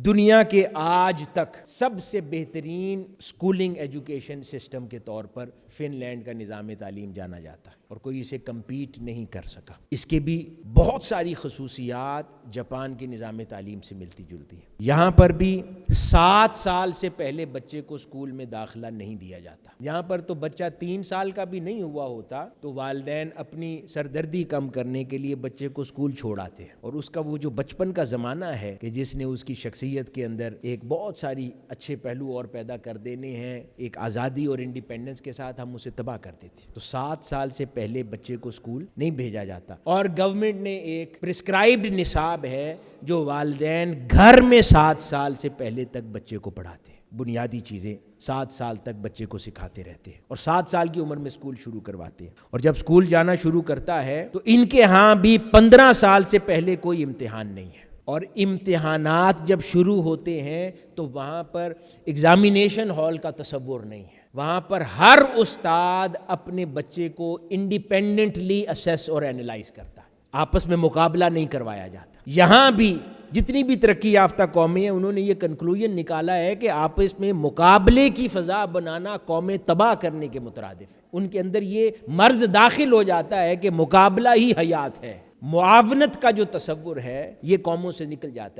دنیا کے آج تک سب سے بہترین اسکولنگ ایجوکیشن سسٹم کے طور پر فن لینڈ کا نظام تعلیم جانا جاتا ہے اور کوئی اسے کمپیٹ نہیں کر سکا۔ اس کے بھی بہت ساری خصوصیات جاپان کے نظام تعلیم سے ملتی جلتی ہیں۔ یہاں پر بھی 7 سال سے پہلے بچے کو اسکول میں داخلہ نہیں دیا جاتا۔ یہاں پر تو بچہ 3 سال کا بھی نہیں ہوا ہوتا تو والدین اپنی سردردی کم کرنے کے لیے بچے کو اسکول چھوڑ آتے ہیں، اور اس کا وہ جو بچپن کا زمانہ ہے کہ جس نے اس کی شخصیت کے اندر ایک بہت ساری اچھے پہلو اور پیدا کر دینے ہیں، ایک آزادی اور انڈیپینڈنس کے ساتھ ہم اسے تباہ کر دیتے ہیں۔ تو 7 سال سے پہلے بچے کو اسکول نہیں بھیجا جاتا، اور گورنمنٹ نے ایک پرسکرائبڈ نصاب ہے جو والدین گھر میں 7 سال سے پہلے تک بچے کو پڑھاتے ہیں۔ بنیادی چیزیں 7 سال تک بچے کو سکھاتے رہتے ہیں اور 7 سال کی عمر میں اسکول شروع کرواتے ہیں، اور جب اسکول جانا شروع کرتا ہے تو ان کے ہاں بھی 15 سال سے پہلے کوئی امتحان نہیں ہے، اور امتحانات جب شروع ہوتے ہیں تو وہاں پر ایگزامینیشن ہال کا تصور نہیں ہے۔ وہاں پر ہر استاد اپنے بچے کو انڈیپینڈنٹلی اسیس اور اینالائز کرتا ہے، آپس میں مقابلہ نہیں کروایا جاتا۔ یہاں بھی جتنی بھی ترقی یافتہ قومیں ہیں انہوں نے یہ کنکلوژن نکالا ہے کہ آپس میں مقابلے کی فضا بنانا قومیں تباہ کرنے کے مترادف ہے۔ ان کے اندر یہ مرض داخل ہو جاتا ہے کہ مقابلہ ہی حیات ہے، معاونت کا جو تصور ہے یہ قوموں سے نکل جاتا ہے۔